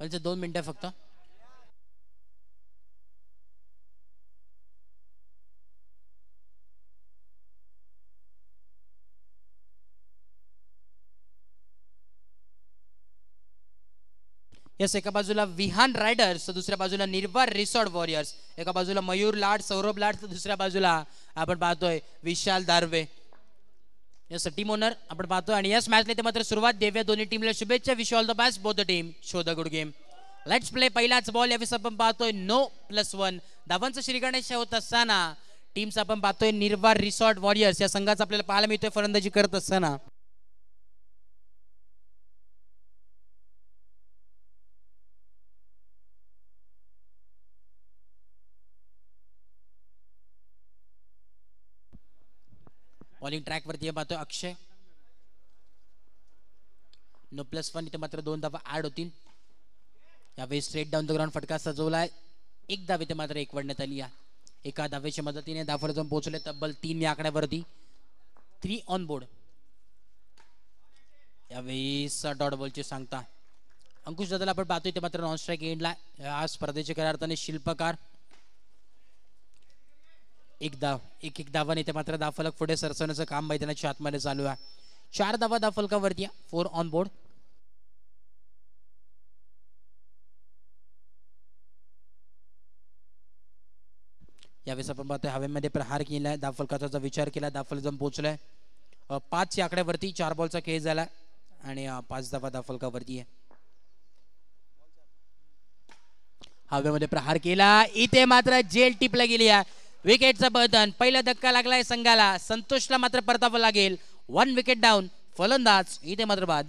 म्हणजे 2 मिनिटं फक्त. यस, एका बाजूला विहान रायडर्स तर दुसऱ्या बाजूला निर्वार रिसॉर्ट वॉरियर्स. एका बाजूला मयूर लाड, सौरभ लाड तर दुसऱ्या बाजूला आपण पाहतोय विशाल दारवे. यस, टीम ओनर आपण पाहतोय. आणि यस मॅचला इथे मात्र सुरुवात देऊया. दोन्ही टीमला शुभेच्छा. Wish all the best both the team. Show the good game. Let's play. पहिलाच बॉल यावेळेस आपण पाहतोय 9+1 धावांचं श्रीगणेश होत असताना टीमचा आपण पाहतोय निर्वार रिसॉर्ट वॉरियर्स या संघाचा आपल्याला पाहायला मिळतोय फलंदाजी करत असताना. बॉलिंग ट्रॅक वरती पाहतोय अक्षय. 9+1 इथे मात्र 2 धावा ऍड होतील. यावेळी स्ट्रेट डाऊन द ग्राउंड फटका सजवलाय. एक धाव इथे मात्र एकवडण्यात आली आहे. एका धावेच्या मदतीने धावफलक जाऊन पोहोचले तब्बल 3 या आकड्यावरती. 3 ऑन बोर्ड. यावेळी डॉट बॉलची सांगता अंकुश दादाला आपण पाहतोय ते मात्र नॉन स्ट्राईक एंडला. या स्पर्धेचे खऱ्या अर्थाने शिल्पकार. एक धावाने ते मात्र धावफलक पुढे सरसवण्याचं काम मैदानाच्या आतमध्ये चालू आहे. 4 धावा धावफलकावरती. 4 ऑन बोर्ड. यावेळेस आपण पाहतोय हवेमध्ये प्रहार केलाय. धावफलकाचा विचार केला. धावफलक जाऊन पोहोचलाय 5 या आकड्यावरती. 4 बॉलचा खेळ झाला आणि 5 धावा धावफलकावरती आहे. हवेमध्ये प्रहार केला. इथे मात्र जेल टिपला गेली आहे. विकेटचं बदन. पहिला धक्का लागलाय संघाला. संतोषला मात्र परतावं लागेल. 1 विकेट डाऊन. फलंदाज इथे मात्र बाद.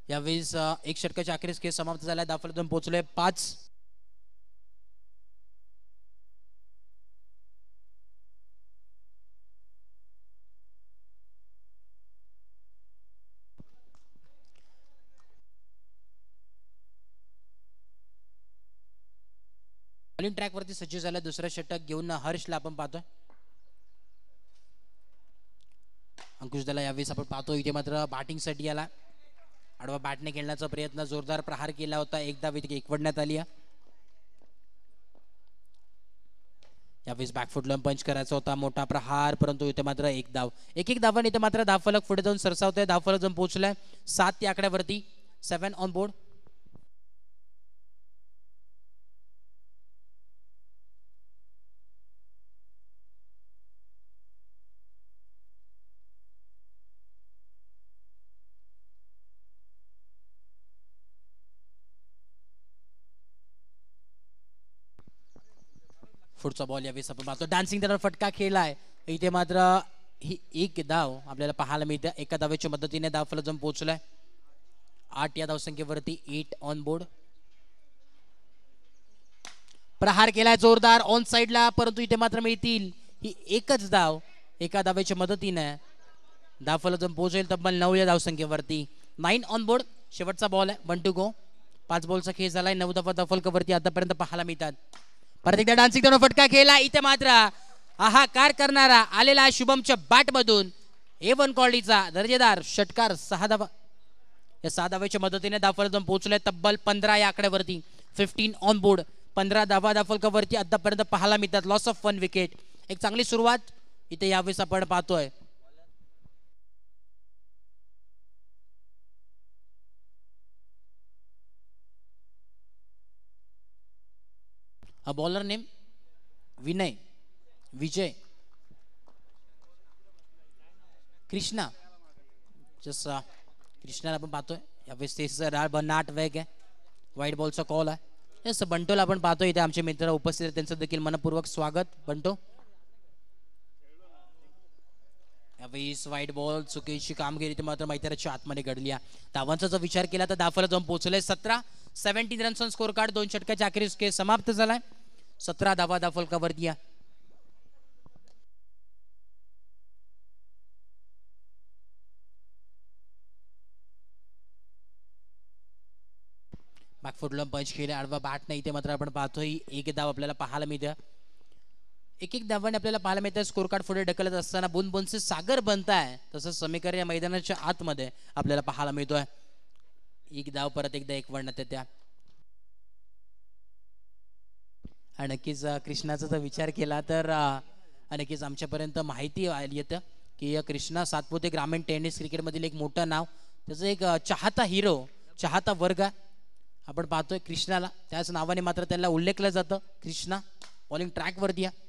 यावेळेस एक षटकाच्या अखेरीस खेळ समाप्त झाला. धावफलक जाऊन पोहोचले 5. बॉलिंग ट्रॅक वरती सज्ज झाला. दुसरा षटक घेऊन हर्षला आपण पाहतोय. अंकुश दाला यावेळेस आपण पाहतो इथे मात्र बॅटिंग साठी आला. आडवा बॅटने खेळण्याचा प्रयत्न. जोरदार प्रहार केला होता. एकदा विकेट एकवडण्यात आली. यावेळेस बॅकफुटला पंच करायचा होता. मोठा प्रहार परंतु इथे मात्र एक धाव. एक धावाने इथे मात्र धावफलक पुढे जाऊन सरसावतोय. धावफलक जाऊन पोहोचलाय 7 या आकड्यावरती. 7 ऑन बोर्ड. पुढचा बॉल यावेळेस आपण पाहतो. डान्सिंग त्याला फटका खेळलाय. इथे मात्र ही एक धाव आपल्याला पाहायला मिळते. एका धावेच्या मदतीने धावफलक जाऊन पोहोचलाय 8 या धावसंख्येवरती. 8 ऑन बोर्ड. प्रहार केलाय जोरदार ऑन साइडला परंतु इथे मात्र मिळतील ही एकच धाव. एका धावेच्या मदतीने धावफलक जाऊन पोहोचेल तब्बल 9 या धावसंख्येवरती. 9 ऑन बोर्ड. शेवटचा बॉल आहे. 1 टू गो. 5 बॉलचा खेळ झालाय. 9 धावा धावफलकावरती आतापर्यंत पाहायला मिळतात. परत एकदा डान्सिंग त्यानं फटका खेळला. इथे मात्र हाहाकार करणारा आलेला शुभमच्या बॅट मधून A1 क्वालिटीचा दर्जेदार षटकार. 6 धावा. या 6 धावेच्या मदतीने धावफलक जाऊन पोहोचले तब्बल 15 या आकड्यावरती. 15 ऑन बोर्ड. 15 धावा धावफलकावरती आतापर्यंत पाहायला मिळतात. Loss of 1 wicket. एक चांगली सुरुवात इथे यावेळेस आपण पाहतोय. बॉलर नेम विनय विजय कृष्णा. जसा कृष्णाला आपण पाहतोय यावेळेस तेच बनाट वेग आहे. वाईट बॉलचा कॉल आहे. यस, बंटोला आपण पाहतोय इथे आमचे मित्र उपस्थित आहेत. त्यांचं देखील मनपूर्वक स्वागत. बंटो यावेळेस वाईट बॉल चुकीची कामगिरी ते मात्र मैदानाच्या आतमध्ये घडली आहे. धावांचा जर विचार केला तर धावफलक जाऊन पोहोचले 17. 17 रन्स ऑन स्कोर कार्ड. 2 षटकाच्या अखेरीस खेळ समाप्त झालाय. 17 धावा धावफलकावरती. बॅकफुटला पंच केले, आडवा बॅट नाही. इथे मात्र आपण पाहतोय एक धाव आपल्याला पाहायला मिळतं. एक धावाने आपल्याला पाहायला मिळतं. स्कोर कार्ड पुढे ढकलत असताना बुनबुनचे सागर बनताय तसं समीकरण या मैदानाच्या आतमध्ये आपल्याला पाहायला मिळतोय. एक धाव परत एकदा एक वर्णात त्या. नक्कीच कृष्णाचा जर विचार केला तर नक्कीच आमच्यापर्यंत माहिती आली येतं की कृष्णा सातपुते ग्रामीण टेनिस क्रिकेटमधील एक मोठं नाव, त्याचं एक चाहता हिरो, चाहता वर्ग आपण पाहतोय कृष्णाला. त्याच नावाने मात्र त्याला उल्लेखलं जातं. कृष्णा बॉलिंग ट्रॅकवरती आहे.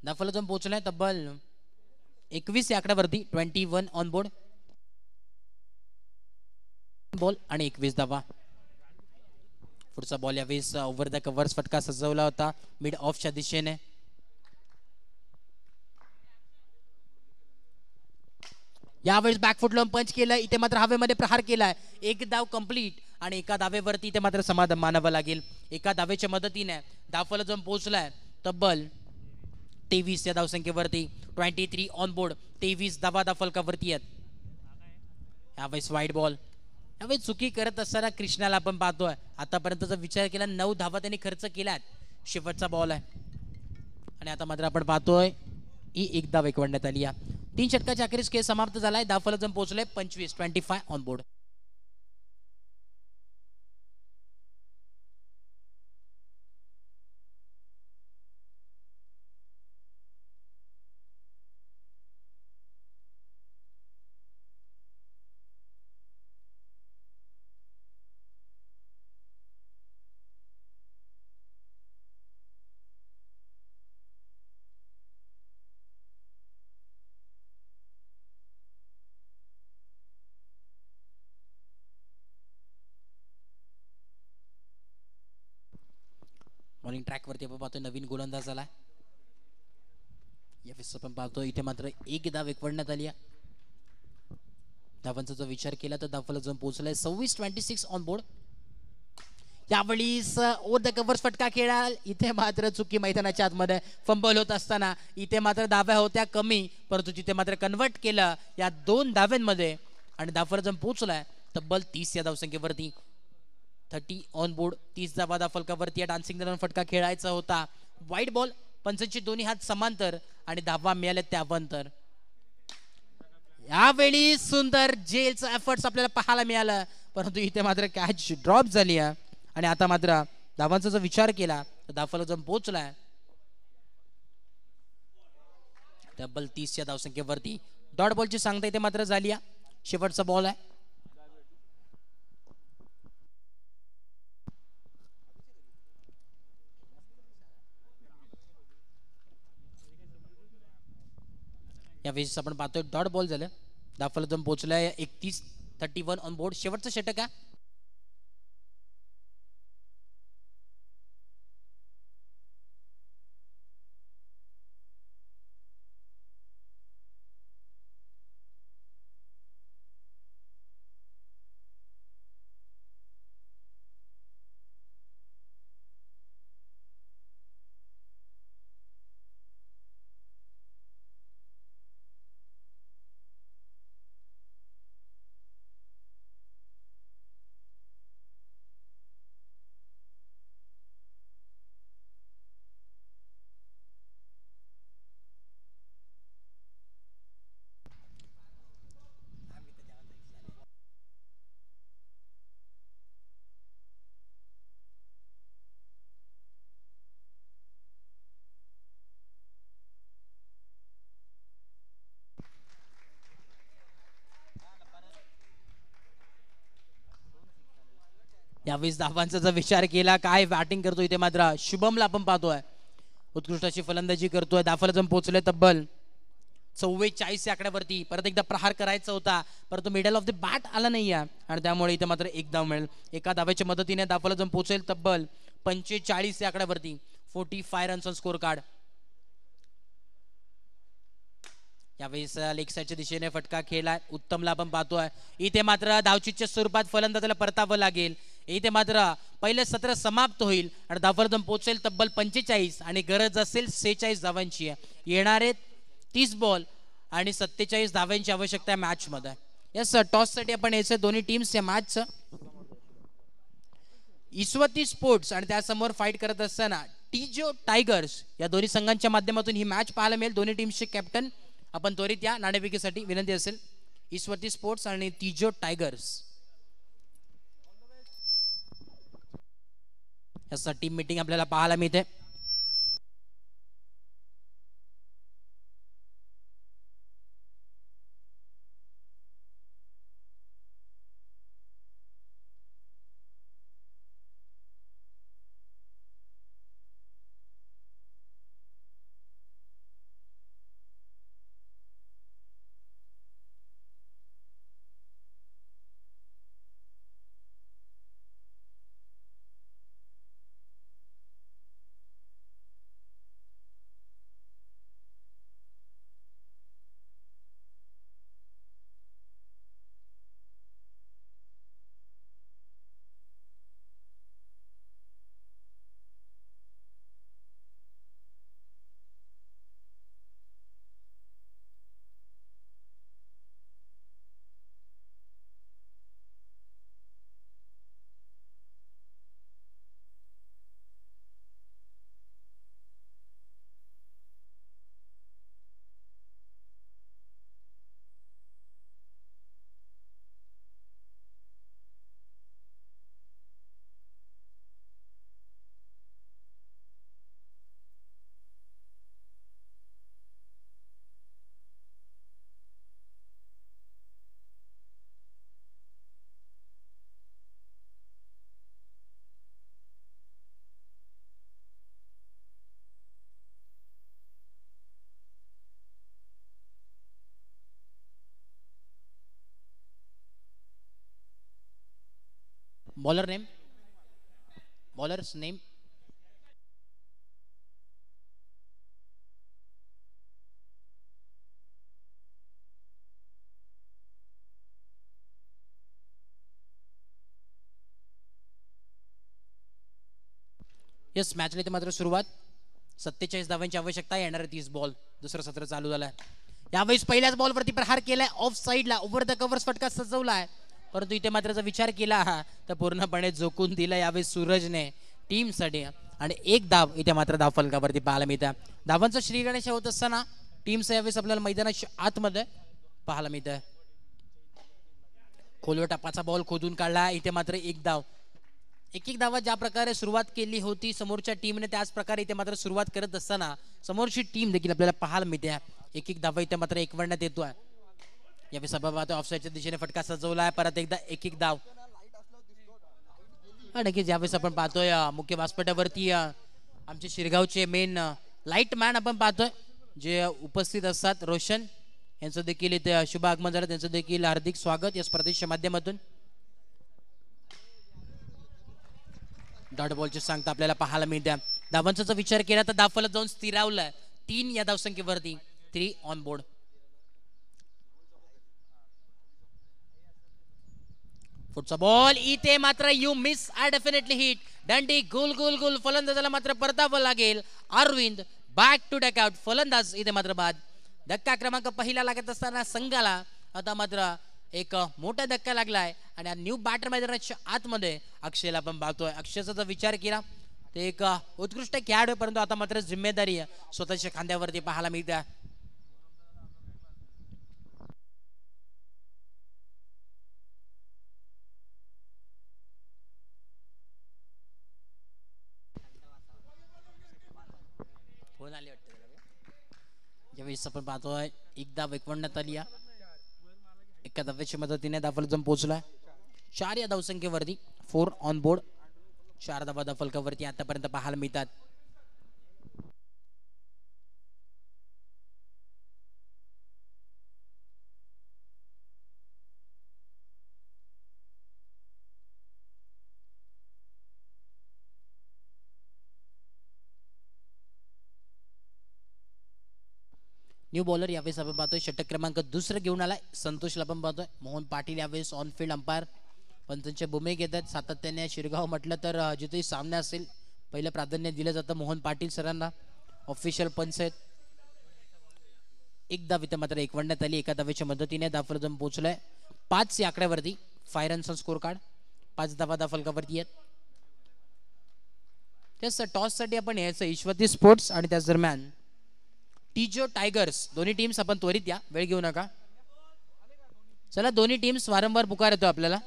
धावफलक जाऊन पोहोचलाय तब्बल 21 या आकड्यावरती. 21 ऑन बोर्ड. बॉल आणि 21 धावा. पुढचा बॉल यावेळेस ओव्हर द कव्हर्स फटका सजवला होता मिड ऑफच्या दिशेने. यावेळेस बॅकफुट लावून पंच केलं. इथे मात्र हवेमध्ये प्रहार केलाय. एक धाव कंप्लीट आणि एका धावेवरती इथे मात्र समाधान मानावं लागेल. एका धावेच्या मदतीने धावफलक जाऊन पोहोचलाय तब्बल 23 या धावसंख्येवरती. 23 ऑन बोर्ड. 23 धावा धावफलकावरती आहेत. यावेळेस वाईट बॉल. यावेळेस चुकी करत असताना कृष्णाला आपण पाहतोय. आतापर्यंतचा विचार केला 9 धावा त्यांनी खर्च केल्यात. शेवटचा बॉल आहे आणि आता मात्र आपण पाहतोय ही एक धाव एकवडण्यात आली आहे. 3 षटकाच्या अखेरीस खेळ समाप्त झालाय. धावफलक जाऊन पोहोचले 25 ऑन बोर्ड. बॉलिंग ट्रॅकवरती आपण पाहतोय नवीन गोलंदाज आला. यावेळेस आपण पाहतोय इथे मात्र एक धाव एकवडण्यात आली आहे. धावांचा जर विचार केला तर धावफलक जाऊन पोहोचलाय 26 ऑन बोर्ड. यावेळीस ओव्हर द कव्हर्स फटका खेळा. इथे मात्र चुकी मैदानाच्या आतमध्ये फंबल होत असताना इथे मात्र धाव्या होत्या कमी, परंतु तिथे मात्र कन्वर्ट केलं या 2 धाव्यांमध्ये आणि धावफलक जाऊन पोहोचलाय तब्बल 30 या धावसंख्येवरती. 30 ऑन बोर्ड. 30 धावा धावफलकावरती या. डान्सिंग दरम्यान फटका खेळायचा होता. वाईट बॉल. पंचांची दोन्ही हात समांतर आणि धावा मिळाले त्यानंतर. यावेळी सुंदर जेलचं एफर्ट्स आपल्याला पाहायला मिळालं, परंतु इथे मात्र कॅच ड्रॉप झाली आहे आणि आता मात्र धावांचा जर विचार केला तर धावफलक जाऊन पोहोचलाय तब्बल 30 या धावसंख्येवरती. डॉट बॉलची सांगता इथे मात्र झाली आहे. शेवटचा बॉल आहे. यावेळेस आपण पाहतोय डॉट बॉल झालं. धावफलक जाऊन पोहोचलाय 31 ऑन बोर्ड. शेवटचं षटक आहे. यावेळेस धावांचा जर विचार केला काय बॅटिंग करतोय इथे मात्र शुभमला आपण पाहतोय. उत्कृष्ट अशी फलंदाजी करतोय. धावफलक जाऊन पोहोचले तब्बल 44 या आकड्यावरती. परत एकदा प्रहार करायचा होता परंतु मिडल ऑफ द बॅट आला नाही आणि त्यामुळे इथे मात्र एक धाव मिळेल. एका धावेच्या मदतीने धावफलक जाऊन पोहोचेल तब्बल 45 या आकड्यावरती. 45 रन्स ऑन स्कोर कार्ड. यावेळेस लेग साईडच्या दिशेने फटका खेळला. उत्तमला आपण पाहतोय. इथे मात्र धावचीच्या स्वरूपात फलंदाजाला परतावं लागेल. इथे मात्र पहिले सत्र समाप्त होईल आणि धावफलक पोहोचेल तब्बल 45 आणि गरज असेल 46 धावांची. येणारे 30 बॉल आणि 47 धावांची आवश्यकता आहे मॅच मध्ये. यस टॉस साठी आपण यायचं दोन्ही टीम्स या मॅचचं. इस्वती स्पोर्ट्स आणि त्यासमोर फाईट करत असताना टीजो टायगर्स या दोन्ही संघांच्या माध्यमातून ही मॅच पाहायला मिळेल. दोन्ही टीम्सचे कॅप्टन आपण त्वरित या नाणेफेकीसाठी विनंती असेल. इस्वती स्पोर्ट्स आणि टीजो टायगर्स याचा टीम मीटिंग आपल्याला पाहायला मिळते. Bowler name, bowlers name. Yes मॅचला इथे मात्र सुरुवात. 47 धावांची आवश्यकता. येणारे 30 बॉल. दुसरं सत्र चालू झालंय. यावेळेस पहिल्याच बॉलवरती प्रहार केलाय ऑफ साईडला. ओव्हर द कव्हर्स फटका सजवलाय, परंतु इथे मात्र जर विचार केला तर पूर्णपणे झोकून दिला यावेळेस सूरजने टीम साठी. आणि एक धाव इथे मात्र धाव फलकावरती पाहायला मिळतं. धावांचं श्रीगणेश होत असताना टीमचं यावेळेस आपल्याला मैदानाच्या आतमध्ये पाहायला मिळतं. खोलवर टप्पाचा बॉल खोदून काढला. इथे मात्र एक धाव. एक धावा ज्या प्रकारे सुरुवात केली होती समोरच्या टीमने त्याच प्रकारे इथे मात्र सुरुवात करत असताना समोरची टीम देखील आपल्याला पाहायला मिळते. एक धावा इथे मात्र एकवडण्यात येतोय. यावेळी सभापात ऑफसाईडच्या दिशेने फटका सजवलाय. परत एकदा एक धाव. नक्कीच यावेळेस आपण पाहतोय मुख्य व्यासपीठावरती आमचे शिरगावचे मेन लाईट मॅन आपण पाहतोय जे उपस्थित असतात. रोशन यांचं देखील इथे शुभ आगमन झालं. त्यांचं देखील हार्दिक स्वागत या स्पर्धेच्या माध्यमातून. डॉट बॉलची सांगता आपल्याला पाहायला मिळते. धावांचा जर विचार केला तर धावफलक जाऊन स्थिरावलाय 3 या धावसंख्येवरती. 3 ऑन बोर्ड. पुढचा बॉल इथे मात्र you miss I definitely hit. दंडी गोल गोल गोल. फलंदाजाला मात्र परतावं लागेल. Arvind back to duck out. फलंदाज इथे मात्र बाद. धक्का क्रमांक पहिला लागत असताना संघाला आता मात्र एक मोठा धक्का लागलाय. आणि न्यू बॅटर मैदानाच्या आतमध्ये अक्षयला आपण पाहतोय. अक्षयचा जर विचार केला तर एक उत्कृष्ट खेळाडू आहे, परंतु आता मात्र जिम्मेदारी स्वतःच्या खांद्यावरती पाहायला मिळते. यावेळेस आपण पाहतोय एक धाव एकवडण्यात आली. एका धावेच्या मदतीने धावफलक जम पोहोचलाय 4 या धावसंख्येवरती. 4 ऑन बोर्ड. 4 धावा धावफलकावरती आतापर्यंत पाहायला मिळतात. न्यू बॉलर यावेळेस आपण पाहतोय षटक क्रमांक दुसरं घेऊन आलाय. संतोषला आपण पाहतोय. मोहन पाटील यावेळेस ऑन फील्ड अंपायर पण त्यांच्या भूमिका घेतात. सातत्याने शिरगाव म्हटलं तर जिथे सामना असेल पहिलं प्राधान्य दिलं जातं मोहन पाटील सरांना. ऑफिशियल पंच आहेत. एक धाव इथे मात्र एकवडण्यात आली. एका धावेच्या मदतीने धावफलक जम पोहोचलाय 5 या आकड्यावरती 5 रन्सचा स्कोर कार्ड. 5 धावा त्या फलकावरती आहेत. त्याच टॉस साठी आपण यायचं ईश्वती स्पोर्ट्स आणि त्याच दरम्यान टीजो टायगर्स दोन्ही टीम्स आपण त्वरित या, वेळ घेऊ नका. चला दोन्ही टीम्स वारंवार पुकार येतो आपल्याला.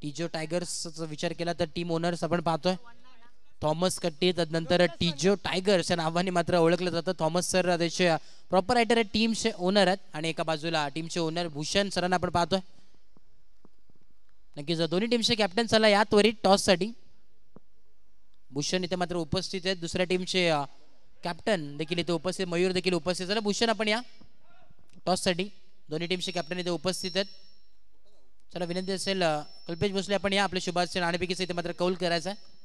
टीजो टायगर्सचा विचार केला तर टीम ओनर्स आपण पाहतोय थॉमस कट्टी, त्यानंतर टीजो टायगर्स या नावाने मात्र ओळखलं जातं. थॉमस सर त्याचे प्रॉपर रायटर आहेत, टीमचे ओनर आहेत. आणि एका बाजूला टीमचे ओनर भूषण सरांना आपण पाहतोय. नक्कीच दोन्ही टीमचे कॅप्टन चला या त्वरित टॉस साठी. भूषण इथे मात्र उपस्थित आहेत, दुसऱ्या टीमचे कॅप्टन देखील इथे उपस्थित, मयूर देखील उपस्थित. चला भूषण आपण या टॉस साठी. दोन्ही टीमचे कॅप्टन इथे उपस्थित आहेत. चला विनंती असेल कल्पेश भोसले आपण या, आपले शुभाचे नाणेपैकीच इथे मात्र कौल करायचा आहे.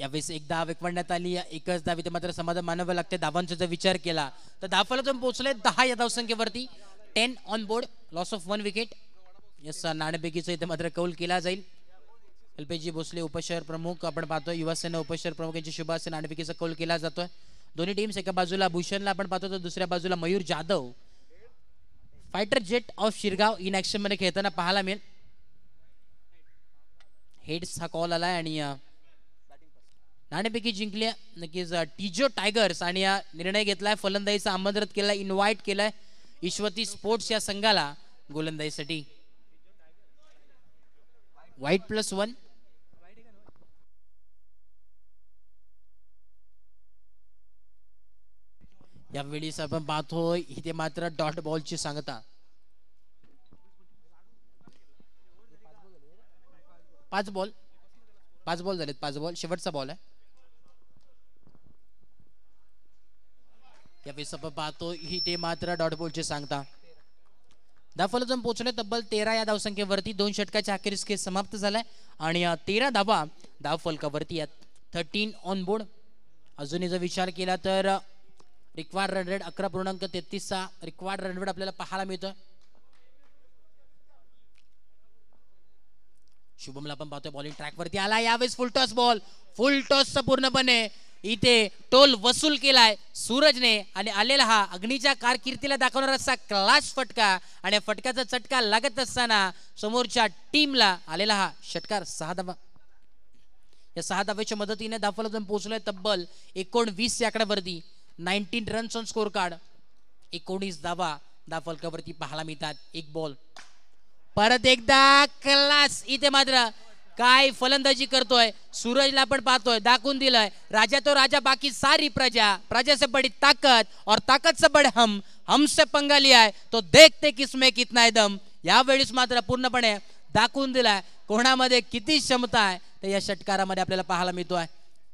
यावेळेस एक धाव एकवडण्यात आली, एकच धाव इथे मात्र समाधान मानावं लागते. धावांचा जर विचार केला तर धावफलक पोहोचले 10 या धावसंख्येवरती. 10 on board, loss of 1 wicket. Yes नाणेपैकीचा इथे मात्र कौल केला जाईल. कल्पेशजी भोसले उपशहर प्रमुख आपण पाहतोय, युवासेना उपशहर प्रमुख यांची शुभाचे नाणेपैकीचा कौल केला जातोय. दोन्ही टीम्स एका बाजूला भूषणला आपण पाहतो तर दुसऱ्या बाजूला Mayur Jadhav fighter jet of Shirgaon in action मध्ये खेळताना पाहायला मिळेल. हेड्स हा कॉल आलाय आणि नाणेपैकी जिंकल्या नक्कीच टीजो टायगर्स आणि या निर्णय घेतलाय, फलंदाजीचा आमंत्रित केलाय, इन्व्हाइट केलाय ईश्वती स्पोर्ट्स या संघाला गोलंदाजीसाठी. व्हाईट +1. यावेळी आपण पाहतोय इथे मात्र डॉट बॉलची सांगता. 5 बॉल झालेत, 5 बॉल शेवटचा बॉल आहे. यावेळी आपण पाहतो इथे मात्र डॉट बॉलची सांगता. धावफलक पोहोचणे तब्बल 13 या धावसंख्येवरती. 2 षटकाच्या अखेरीस खेळ समाप्त झालाय आणि 13 धावा धावफलकावरती आहेत. 13 ऑन बोर्ड. अजूनही जर विचार केला तर रिक्वायर्ड रन रेट 11.33 चा रिक्वायर्ड रन रेट आपल्याला पाहायला मिळतोय. शुभमला आपण पाहतोय बॉलिंग ट्रॅक वरती आला. यावेळेस फुल टॉस बॉल, फुल टॉसचा पूर्णपणे इथे टोल वसूल केलाय सूरजने आणि आलेला हा अग्नीच्या कारकिर्दीला दाखवणारा असा क्लास फटका आणि फटक्याचा चटका लागत असताना समोरच्या टीमला आलेला हा षटकार 6 धावा. या 6 धावेच्या मदतीने धावफलक पोहोचलोय तब्बल 19 या आकड्यावरती. 19 रन्स ऑन स्कोर कार्ड. 19 धावा धावफलकावरती पाहायला मिळतात. एक बॉल परत एकदा क्लास. इथे मात्र काय फलंदाजी करतोय सूरजला आपण पाहतोय, दाखवून दिलंय राजा तो राजा बाकी सारी प्रजा से बड़ी ताकत और ताकत से बड़े हमसे पंगा लिया है तो देखते किसमें कितना है दम. यावेळेस मात्र पूर्णपणे दाखवून दिलाय कोणामध्ये किती क्षमता आहे तर या षटकारामध्ये आपल्याला पाहायला मिळतोय.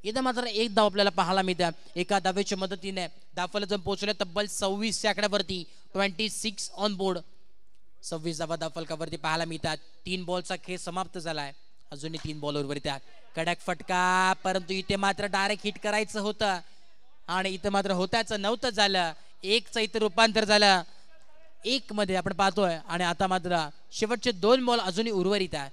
इथं मात्र एक धाव आपल्याला पाहायला मिळते. एका धावेच्या मदतीने धावफलक पोहोचले तब्बल 26 या आकड्यावरती. 26 ऑन बोर्ड. 26 धावा धावफलकावरती पाहायला मिळतात. 3 बॉलचा खेळ समाप्त झालाय. अजूनही 3 बॉल उर्वरित आहेत. कडक फटका, परंतु इथे मात्र डायरेक्ट हिट करायचं होतं आणि इथे मात्र होत्याचं नव्हतं झालं. 1चं इथे रूपांतर झालं 1 मध्ये आपण पाहतोय आणि आता मात्र शेवटचे 2 बॉल अजूनही उर्वरित आहेत.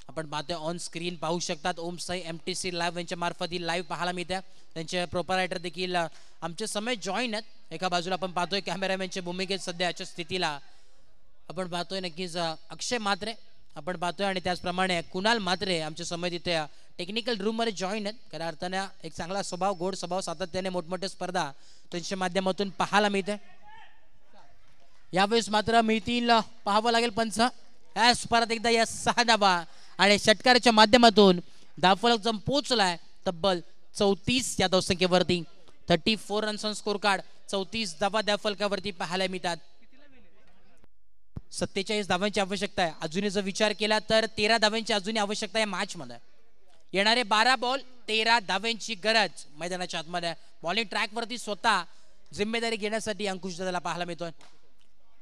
आपण पाहतोय ऑन स्क्रीन पाहू शकतात ओम साई MTC लाईव्ह यांच्या मार्फत ही लाईव्ह पाहायला मिळते. त्यांचे प्रोपरायटर देखील आमचे समय जॉईन आहेत. एका बाजूला आपण पाहतोय कॅमेरामॅनच्या भूमिकेत सध्याच्या स्थितीला आपण पाहतोय नक्कीच अक्षय म्हात्रे आपण पाहतोय आणि त्याचप्रमाणे कुणाल म्हात्रे आमचे समय तिथे टेक्निकल रूम मध्ये जॉईन आहेत. खऱ्या अर्थाने एक चांगला स्वभाव, गोड स्वभाव, सातत्याने मोठमोठ्या स्पर्धा त्यांच्या माध्यमातून पाहायला मिळते. यावेळेस मात्र मिळतील पाहावं लागेल पंच. परत एकदा या 6 धावा आणि षटकाराच्या माध्यमातून धावफलक पोहोचलाय तब्बल 34 या धावसंख्येवरती. 34 रन्स ऑन स्कोर कार्ड. 34 धावा धावफलकावरती पाहायला मिळतात. 47 धावांची आवश्यकता आहे. अजूनही जर विचार केला तर 13 धावांची अजूनही आवश्यकता आहे मॅच मध्ये. येणारे 12 बॉल 13 धावांची गरज मैदानाच्या आतमध्ये. बॉलिंग ट्रॅक वरती स्वतः जिम्मेदारी घेण्यासाठी अंकुश दादाला पाहायला मिळतोय.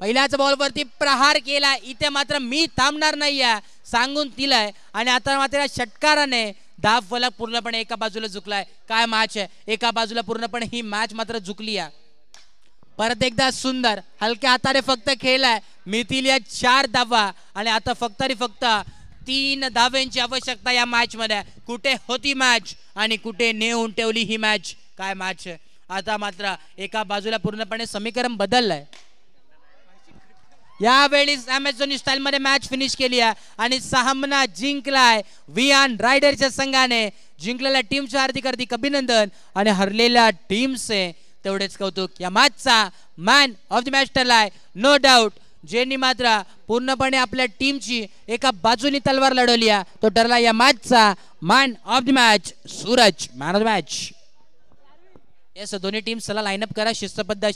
पहिल्याच बॉल वरती प्रहार केला. इथे मात्र मी थांबणार नाहीये सांगून दिलाय आणि आता मात्र षटकाराने धावफलक पूर्णपणे एका बाजूला झुकलाय. काय मॅच आहे, एका बाजूला पूर्णपणे ही मॅच मात्र झुकली आहे. परत एकदा सुंदर हलक्या हाताने फक्त खेळलाय. मिळतील या 4 धावा आणि आता फक्त 3 धावांची आवश्यकता या मॅच मध्ये. कुठे होती मॅच आणि कुठे नेऊन ठेवली ही मॅच. काय मॅच आता मात्र एका बाजूला पूर्णपणे समीकरण बदललंय. यावेळी अमेझॉन स्टाईल मध्ये मॅच फिनिश केली आहे आणि सामना जिंकलाय वियान रायडरच्या संघाने. जिंकलेल्या टीमचे हार्दिक अभिनंदन आणि हरलेल्या टीमचे तेवढेच कौतुक. या मॅचचा मॅन ऑफ द मॅच ठरलाय नो डाऊट. ज्यांनी मात्र पूर्णपणे आपल्या टीमची एका बाजूनी तलवार लढवली आहे तो ठरला या मॅचचा man of the match Suraj. Man of the match. Yes दोन्ही टीम चला लाईनअप करा शिस्तबद्ध.